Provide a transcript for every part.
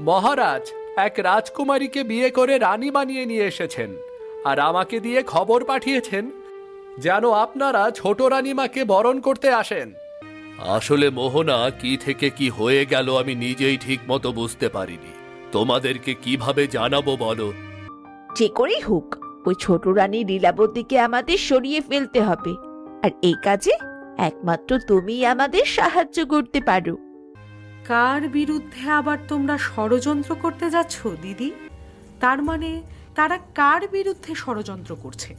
মহারাজ এক রাজকুমারীকে বিয়ে করে রানী বানিয়ে নিয়ে এসেছেন, আর আমাকে দিয়ে খবর পাঠিয়েছেন যেন আপনারা ছোট রানীমাকে বরণ করতে আসেন। আসলে মোহনা কি থেকে কি হয়ে গেল আমি নিজেই ঠিক মতো বুঝতে পারিনি। তোমাদেরকে কিভাবে জানাবো বলো? যে করেই হোক ওই ছোট রানী লীলাবতীকে আমাদের সরিয়ে ফেলতে হবে, আর এই কাজে একমাত্র তুমিই আমাদের সাহায্য করতে পারো। কার বিরুদ্ধে আবার তোমরা ষড়যন্ত্র করতে যাচ্ছ দিদি? তার মানে তারা কার বিরুদ্ধে ষড়যন্ত্র করছে,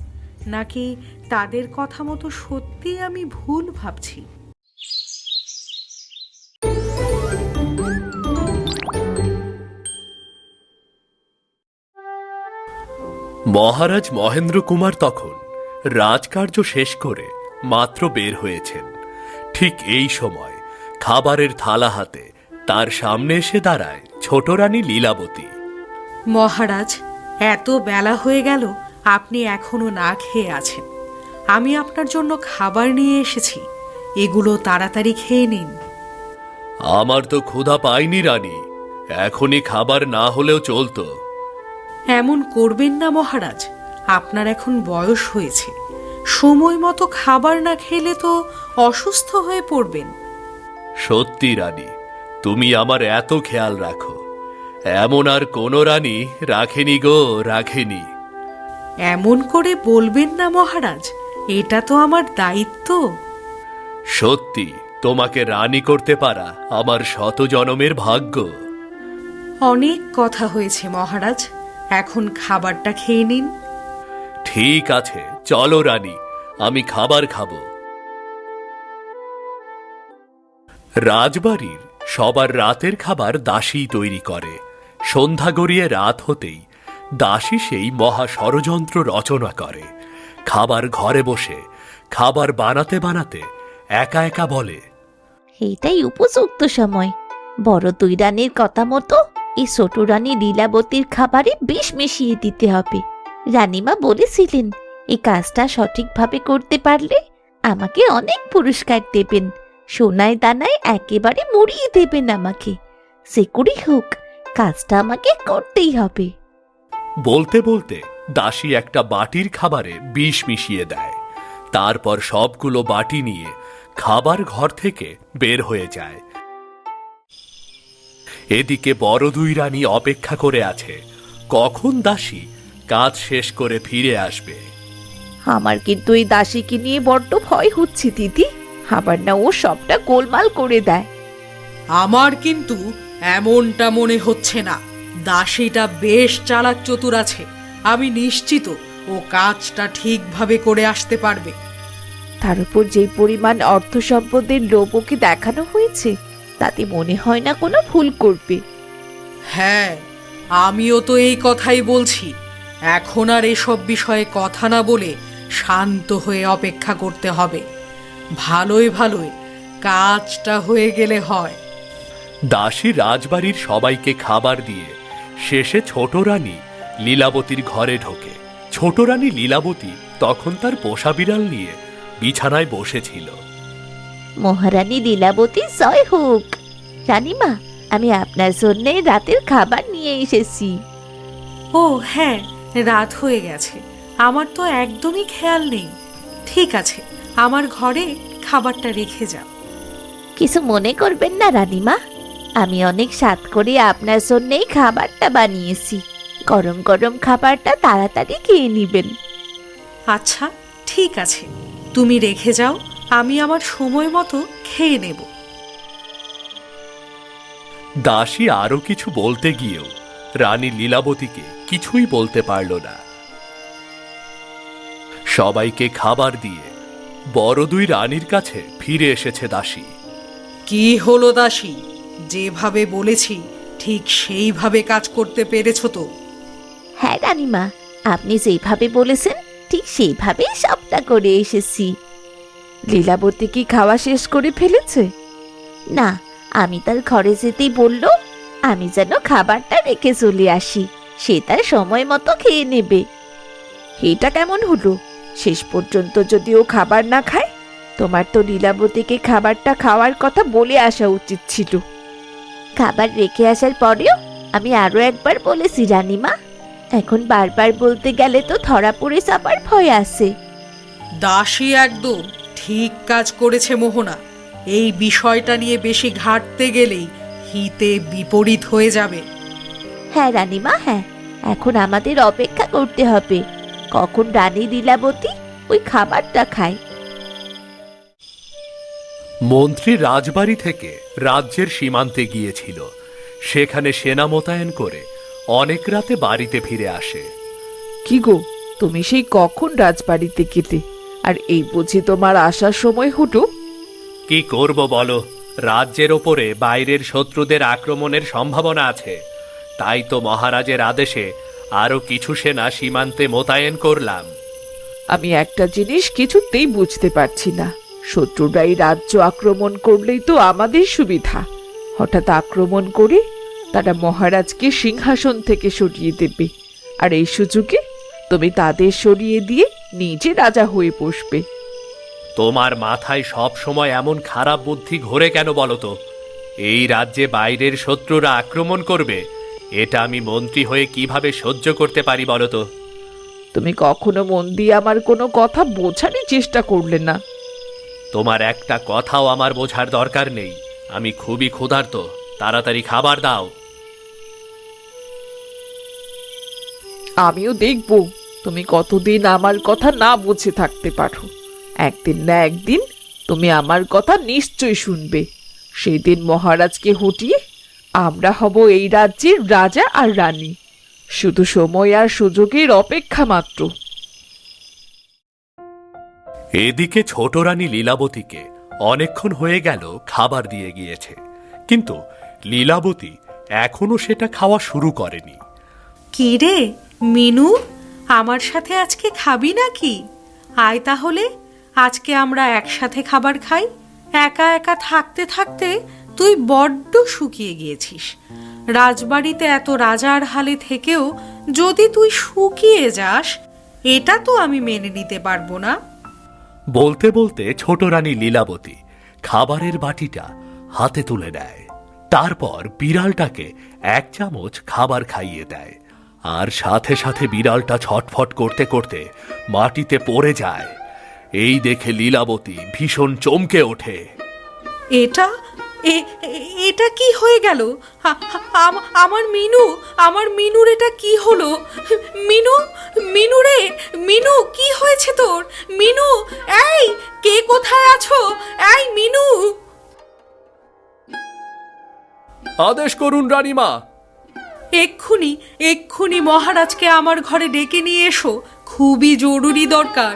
নাকি তাদের কথা মতো সত্যি আমি ভুল ভাবছি? মহারাজ মহেন্দ্র কুমার তখন রাজকার্য শেষ করে মাত্র বের হয়েছেন। ঠিক এই সময় খাবারের থালা হাতে তার সামনে এসে দাঁড়ায় ছোট রানী লীলাবতী। মহারাজ, এত বেলা হয়ে গেল, আপনি এখনো না খেয়ে আছেন। আমি আপনার জন্য খাবার নিয়ে এসেছি, এগুলো তাড়াতাড়ি খেয়ে নিন। আমার তো ক্ষুধা পাইনি রানী, এখনই খাবার না হলেও চলতো। এমন করবেন না মহারাজ, আপনার এখন বয়স হয়েছে, সময় মতো খাবার না খেলে তো অসুস্থ হয়ে পড়বেন। সত্যি রানী, তুমি আমার এত খেয়াল রাখো, এমন আর কোনো রানী রাখেনি গো, রাখেনি। এমন করে বলবেন না মহারাজ, এটা তো আমার দায়িত্ব। সত্যি তোমাকে রানী করতে পারা আমার শত জনমের ভাগ্য। অনেক কথা হয়েছে মহারাজ, এখন খাবারটা খেয়ে নিন। ঠিক আছে, চলো রানী, আমি খাবার খাবো। রাজবাড়ির সবার রাতের খাবার দাসী তৈরি করে। সন্ধ্যা গড়িয়ে রাত হতেই দাসী সেই মহা ষড়যন্ত্র রচনা করে। খাবার ঘরে বসে খাবার বানাতে বানাতে একা একা বলে, এটাই উপযুক্ত সময়। বড় দুই রানীর কথা মতো এই ছোট রানী লীলাবতীর খাবারে বিষ মিশিয়ে দিতে হবে। রানীমা বলেছিলেন এই কাজটা সঠিকভাবে করতে পারলে আমাকে অনেক পুরস্কার দেবেন, সোনায় দানায় একেবারে মুড়িয়ে দেবেন আমাকে। সে করেই হোক, কাজটা আমাকে করতেই হবে। বলতে বলতে দাসী একটা বাটির খাবারে বিষ মিশিয়ে দেয়। তারপর সবগুলো বাটি নিয়ে খাবার ঘর থেকে বের হয়ে যায়। এদিকে বড় দুই রানী অপেক্ষা করে আছে কখন দাসী কাজ শেষ করে ফিরে আসবে। আমার কিন্তু এই দাসীকে নিয়ে বড্ড ভয় হচ্ছে দিদি, আবার না ও সবটা গোলমাল করে দেয়। আমার কিন্তু এমনটা মনে হচ্ছে না, দাসীটা বেশ চালাক চতুর আছে। আমি নিশ্চিত ও কাজটা ঠিকভাবে করে আসতে পারবে। তার উপর যে পরিমাণ অর্থ সম্পদের লোভ ওকে দেখানো হয়েছে, তাতে মনে হয় না কোনো ভুল করবে। হ্যাঁ, আমিও তো এই কথাই বলছি। এখন আর এসব বিষয়ে কথা না বলে শান্ত হয়ে অপেক্ষা করতে হবে। ভালোই ভালোই কাজটা হয়ে গেলে হয়। দাসী রাজবাড়ির সবাইকে খাবার দিয়ে শেষে ছোট রানী লীলাবতীর ঘরে ঢোকে। ছোট রানী লীলাবতী তখন তার পোষা বিড়াল নিয়ে বিছানায় বসেছিল। মহারানী লীলাবতী জয় হোক। রানীমা, আমি আপনার জন্য রাতের খাবার নিয়ে এসেছি। ও হ্যাঁ, রাত হয়ে গেছে, আমার তো একদমই খেয়াল নেই। ঠিক আছে, আমার ঘরে খাবারটা রেখে যাও। কিছু মনে করবেন না রানীমা, আমি অনেক স্বাদ করে আপনার জন্যই খাবারটা বানিয়েছি। গরম গরম খাবারটা তাড়াতাড়ি খেয়ে নিবেন। আচ্ছা ঠিক আছে, তুমি রেখে যাও, আমি আমার সময় মতো খেয়ে নেব। দাসী আরো কিছু বলতে গিয়েও রানী লীলাবতীকে কিছুই বলতে পারল না। সবাইকে খাবার দিয়ে বড় দুই রানীর কাছে ফিরে এসেছে দাসী। কি হলো দাসী, যেভাবে বলেছি ঠিক সেইভাবে কাজ করতে পেরেছো তো? হ্যাঁ রানীমা, আপনি যেভাবে বলেছেন ঠিক সেইভাবেই সবটা করে এসেছি। লীলাবতী কি খাওয়া শেষ করে ফেলেছে? না, আমি তার ঘরে যেতেই বলল আমি যেন খাবারটা রেখে চলে আসি, সে তার সময় মতো খেয়ে নেবে। এটা কেমন হলো? শেষ পর্যন্ত যদি ও খাবার না খায়, তোমার তো লীলাবতীকে খাবারটা খাওয়ার কথা বলে আসা উচিত ছিল। খাবার রেখে আসার পরেও আমি আরো একবার বলেছি রানীমা, এখন বারবার বলতে গেলে তো ধরা পড়ে যাবার ভয় আছে। দাসী একদম ঠিক কাজ করেছে মোহনা। এই বিষয়টা নিয়ে বেশি ঘাটতে গেলেই হিতে বিপরীত হয়ে যাবে। হ্যাঁ রানীমা, হ্যাঁ, এখন আমাদের অপেক্ষা করতে হবে কখন রানী লীলাবতী ওই খাবারটা খায়। মন্ত্রী রাজবাড়ি থেকে রাজ্যের সীমান্তে গিয়েছিল। সেখানে সেনা মোতায়েন করে অনেক রাতে বাড়িতে ফিরে আসে। কি গো, তুমি সেই কখন রাজবাড়িতে গেলে? আর এই বুঝি তোমার আসার সময় হুটু? কি করব বলো, রাজ্যের ওপরে বাইরের শত্রুদের আক্রমণের সম্ভাবনা আছে। তাই তো মহারাজের আদেশে আরো কিছু সেনা সীমান্তে মোতায়েন করলাম। আমি একটা জিনিস কিছুতেই বুঝতে পারছি না। শত্রুরা এই রাজ্য আক্রমণ করলেই তো আমাদের সুবিধা, হঠাৎ আক্রমণ করে তারা মহারাজকে সিংহাসন থেকে সরিয়ে দেবে, আর এই সুযোগে তুমি তাদের সরিয়ে দিয়ে নিজে রাজা হয়ে বসবে। তোমার মাথায় সব সময় এমন খারাপ বুদ্ধি ঘোরে কেন বলো তো? এই রাজ্যে বাইরের শত্রুরা আক্রমণ করবে, এটা আমি মন্ত্রী হয়ে কিভাবে সহ্য করতে পারি বলো তো? তুমি কখনো মন দিয়ে আমার কোনো কথা বোঝারই চেষ্টা করলে না। তোমার একটা কথাও আমার বোঝার দরকার নেই। আমি খুবই ক্ষুধার্ত, তাড়াতাড়ি খাবার দাও। আমিও দেখব তুমি কতদিন আমার কথা না বুঝে থাকতে পারো। একদিন না একদিন তুমি আমার কথা নিশ্চয় শুনবে। সেই দিন মহারাজকে হটিয়ে আমরা হব এই রাজ্যের রাজা আর রানী। শুধু সময় আর সুযোগের অপেক্ষা মাত্র। এদিকে ছোট রানী লীলাবতীকে অনেকক্ষণ হয়ে গেল খাবার দিয়ে গিয়েছে, কিন্তু লীলাবতী এখনো সেটা খাওয়া শুরু করেনি। কি রে মিনু, আমার সাথে আজকে খাবি নাকি? আয় তাহলে, আজকে আমরা একসাথে খাবার খাই। একা একা থাকতে থাকতে তুই বড্ড শুকিয়ে গিয়েছিস। রাজবাড়িতে এত রাজার হালে থেকেও যদি তুই শুকিয়ে যাস, এটা তো আমি মেনে নিতে পারবো না। বলতে বলতে ছোট রানী লীলাবতী খাবারের বাটিটা হাতে তুলে নেয়। তারপর বিড়ালটাকে এক চামচ খাবার খাইয়ে দেয়, আর সাথে সাথে বিড়ালটা ছটফট করতে করতে মাটিতে পড়ে যায়। এই দেখে লীলাবতী ভীষণ চমকে ওঠে। এটা এটা কি হয়ে গেল? আমার মিনু, আমার মিনুর এটা কি হলো? মিনু, মিনু রে, মিনু কি হয়েছে তোর? মিনু, এই কে কোথায় আছো? এই মিনু! আদেশ করুন রানীমা। এক্ষুনি এক্ষুনি মহারাজকে আমার ঘরে ডেকে নিয়ে এসো, খুবই জরুরি দরকার।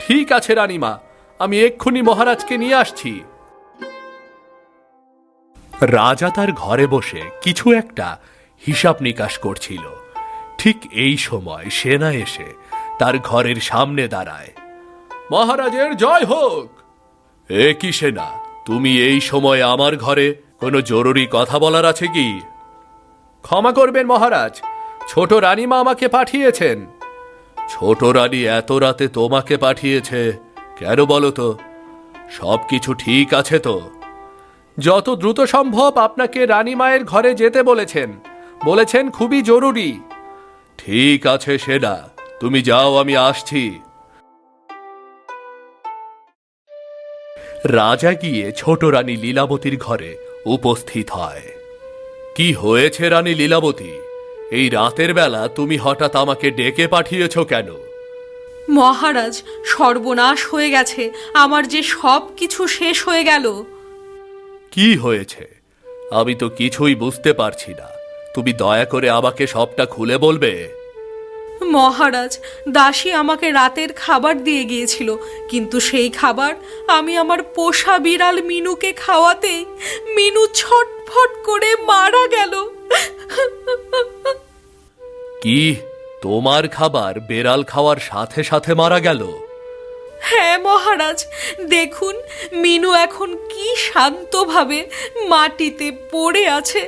ঠিক আছে রানীমা, আমি এক্ষুনি মহারাজকে নিয়ে আসছি। রাজা তার ঘরে বসে কিছু একটা হিসাব নিকাশ করছিল। ঠিক এই সময় সেনা এসে তার ঘরের সামনে দাঁড়ায়। মহারাজের জয় হোক। এ কি সেনা, তুমি এই সময় আমার ঘরে? কোনো জরুরি কথা বলার আছে কি? ক্ষমা করবেন মহারাজ, ছোট রানীমা আমাকে পাঠিয়েছেন। ছোট রানী এত রাতে তোমাকে পাঠিয়েছে কেন বলো তো? সবকিছু ঠিক আছে তো? যত দ্রুত সম্ভব আপনাকে রানীমায়ের ঘরে যেতে বলেছেন, বলেছেন খুবই জরুরি। ঠিক আছে সেনা, তুমি যাও, আমি আসছি। রাজা গিয়ে ছোট রানী লীলাবতীর ঘরে উপস্থিত হয়। কি হয়েছে রানী লীলাবতী? এই রাতের বেলা তুমি হঠাৎ আমাকে ডেকে পাঠিয়েছ কেন? মহারাজ, সর্বনাশ হয়ে গেছে, আমার যে সব কিছু শেষ হয়ে গেল। কি হয়েছে? আমি তো কিছুই বুঝতে পারছি না। তুমি দয়া করে আমাকে সবটা খুলে বলবে? মহারাজ, দাসী আমাকে রাতের খাবার দিয়ে গিয়েছিল, কিন্তু সেই খাবার আমি আমার পোষা বিড়াল মিনুকে খাওয়াতে মিনু ছটফট করে মারা গেল। কি, তোমার খাবার বেড়াল খাওয়ার সাথে সাথে মারা গেল? হ্যাঁ মহারাজ, দেখুন মিনু এখন কি শান্তভাবে মাটিতে পড়ে আছে।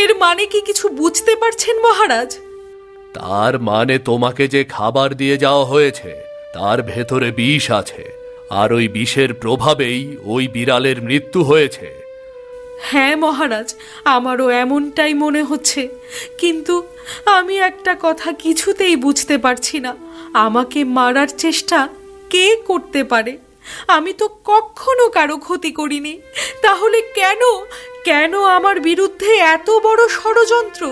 এর মানে কি কিছু বুঝতে পারছেন মহারাজ? তার মানে তোমাকে যে খাবার দিয়ে যাওয়া হয়েছে তার ভেতরে বিষ আছে, আর ওই বিষের প্রভাবেই ওই বিড়ালের মৃত্যু হয়েছে। হ্যাঁ মহারাজ, আমারও এমনটাই মনে হচ্ছে, কিন্তু আমি একটা কথা কিছুতেই বুঝতে পারছি না, আমাকে মারার চেষ্টা কে করতে পারে? আমি তো কখনো কারো ক্ষতি করিনি, তাহলে কেন কেন আমার বিরুদ্ধে এত বড় ষড়যন্ত্র?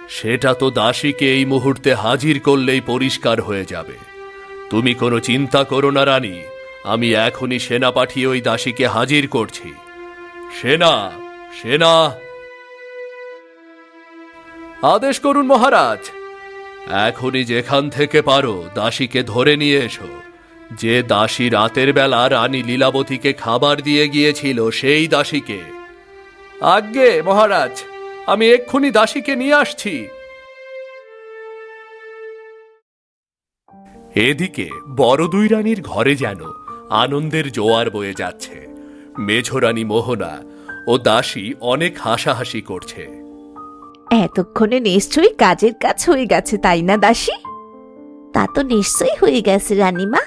সেটা তো দাসীকে এই মুহূর্তে হাজির করলেই পরিষ্কার হয়ে যাবে। তুমি কোনো চিন্তা করো না রানী, আমি এখনই সেনা পাঠিয়ে ওই দাসীকে হাজির করছি। সেনা, সেনা! আদেশ করুন মহারাজ। এখনই যেখান থেকে পারো দাসীকে ধরে নিয়ে এসো। যে দাসী রাতের বেলা রানী লীলাবতীকে খাবার দিয়ে গিয়েছিল সেই দাসীকে। আজ্ঞে মহারাজ, আমি এক্ষুনি দাসীকে নিয়ে আসছি। এদিকে বড় দুই রানীর ঘরে যেন আনন্দের জোয়ার বয়ে যাচ্ছে। মেঝরানী মোহনা ও দাসী অনেক হাসাহাসি করছে। এতক্ষণে নিশ্চয়ই কাজের কাজ হয়ে গেছে, তাই না দাসী? তা তো নিশ্চয়ই হয়ে গেছে রানীমা।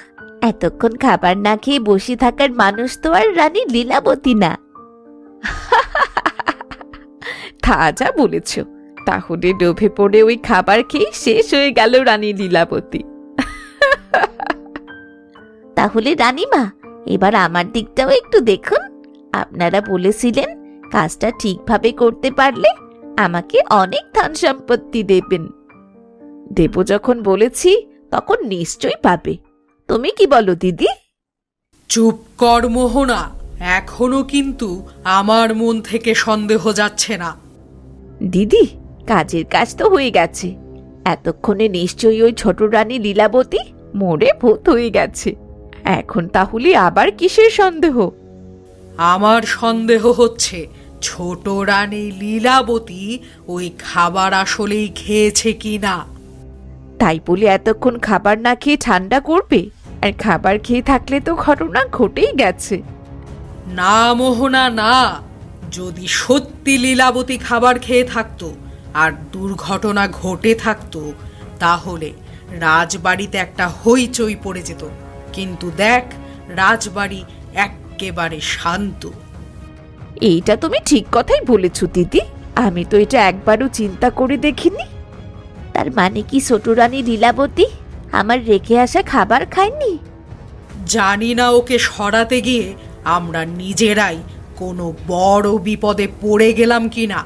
এতক্ষণ খাবার না খেয়ে বসে থাকার মানুষ তো আর রানী লীলাবতী না। তা যা বলেছ, তাহলে লোভে পড়ে ওই খাবার খেয়ে শেষ হয়ে গেল রানী লীলাবতী। তাহলে রানীমা, এবার আমার দিকটাও একটু দেখুন। আপনারা বলেছিলেন কাজটা ঠিকভাবে করতে পারলে আমাকে অনেক ধন সম্পত্তি দেবেন। দেব যখন বলেছি তখন নিশ্চয়ই পাবে। তুমি কি বলো দিদি? চুপ কর মোহনা, এখনো কিন্তু আমার মন থেকে সন্দেহ যাচ্ছে না। দিদি, কাজের কাজ তো হয়ে গেছে। এতক্ষণে নিশ্চয়ই ওই ছোট রানী লীলাবতী মরে ভূত হয়ে গেছে। এখন তাহলে আবার কিসের সন্দেহ? আমার সন্দেহ হচ্ছে ছোট রানী লীলাবতী ওই খাবার আসলেই খেয়েছে কিনা। তাই বলে এতক্ষণ খাবার না খেয়ে ঠান্ডা করবে? আর খাবার খেয়ে থাকলে তো ঘটনা ঘটেই গেছে। না মোহনা না, যদি সত্যি লীলাবতী খাবার খেয়ে থাকতো আর দুর্ঘটনা ঘটে থাকতো, তাহলে রাজবাড়িতে একটা হইচই পড়ে যেত। কিন্তু দেখ, রাজবাড়ি এক্কেবারে শান্ত। এইটা তুমি ঠিক কথাই বলেছ দিদি। আমি তো এটা একবারও চিন্তা করে দেখিনি। তার মানে কি ছোট রানী লীলাবতী আমার রেখে আসা খাবার খায়নি? জানি না ওকে সরাতে গিয়ে আমরা নিজেরাই কোনো বড় বিপদে পড়ে গেলাম কিনা।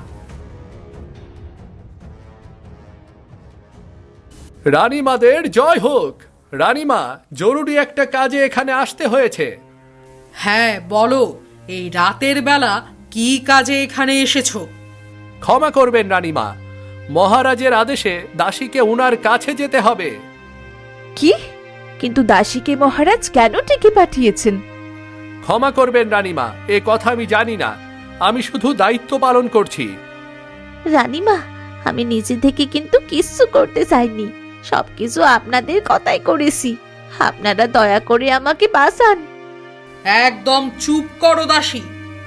রানীমাদের জয় হোক। রানীমা, জরুরি একটা কাজে এখানে আসতে হয়েছে। হ্যাঁ বলো, এই রাতের বেলা কি কাজে এখানে এসেছো? ক্ষমা করবেন রানীমা, মহারাজের আদেশে দাসীকে উনার কাছে যেতে হবে। কি? কিন্তু দাসীকে মহারাজ কেন ডেকে পাঠিয়েছেন? ক্ষমা করবেন রানীমা, এ কথা আমি জানি না। আমি শুধু দায়িত্ব পালন করছি। রানীমা, আমি নিজে থেকে কিন্তু কিচ্ছু করতে চাইনি। সবকিছু আপনাদের কথাই করেছি। আপনারা দয়া করে আমাকে বাঁচান। একদম চুপ করো দাসী,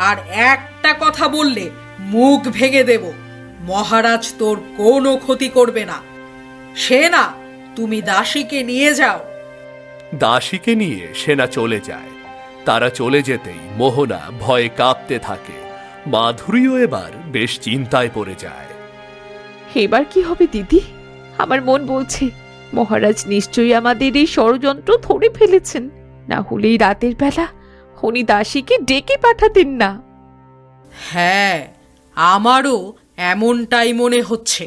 আর একটা কথা বললে মুখ ভেঙে দেব। মহারাজ তোর কোনো ক্ষতি করবে না। সেনা, তুমি দাসীকে নিয়ে যাও। দাসীকে নিয়ে সেনা চলে যায়। তারা চলে যেতেই মোহনা ভয়ে কাঁপতে থাকে। মাধুরীও এবার বেশ চিন্তায় পড়ে যায়। এবার কি হবে দিদি? আমার মন বলছে মহারাজ নিশ্চয়ই আমাদের এই ষড়যন্ত্র ধরে ফেলেছেন। না হলে এই রাতের বেলা উনি দাসীকে ডেকে পাঠাতেন না। হ্যাঁ, আমারও এমনটাই মনে হচ্ছে।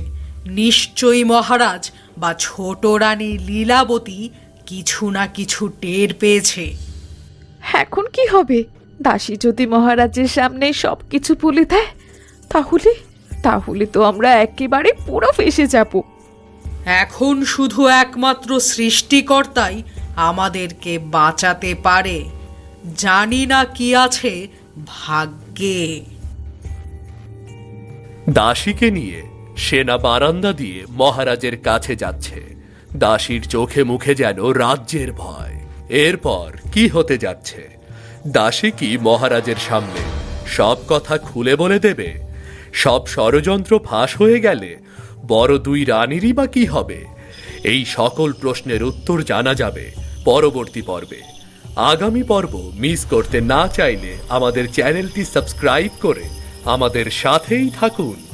নিশ্চয়ই মহারাজ বা ছোট রানী লীলাবতী কিছু না কিছু টের পেয়েছে। এখন কি হবে? দাসী যদি মহারাজের সামনে সবকিছু বলে দেয়, তাহলে তাহলে তো আমরা একেবারে পুরো ফেঁসে যাব। এখন শুধু একমাত্র সৃষ্টিকর্তাই আমাদেরকে বাঁচাতে পারে। জানি না কি আছে ভাগ্যে। দাসীকে নিয়ে সেনা বারান্দা দিয়ে মহারাজের কাছে যাচ্ছে। দাসীর চোখে মুখে যেন রাজ্যের ভয়। এরপর কি হতে যাচ্ছে? দাসী কি মহারাজের সামনে সব কথা খুলে বলে দেবে? সব ষড়যন্ত্র ফাঁস হয়ে গেলে বড় দুই রানীরই বা কি হবে? এই সকল প্রশ্নের উত্তর জানা যাবে পরবর্তী পর্বে। আগামী পর্ব মিস করতে না চাইলে আমাদের চ্যানেলটি সাবস্ক্রাইব করে আমাদের সাথেই থাকুন।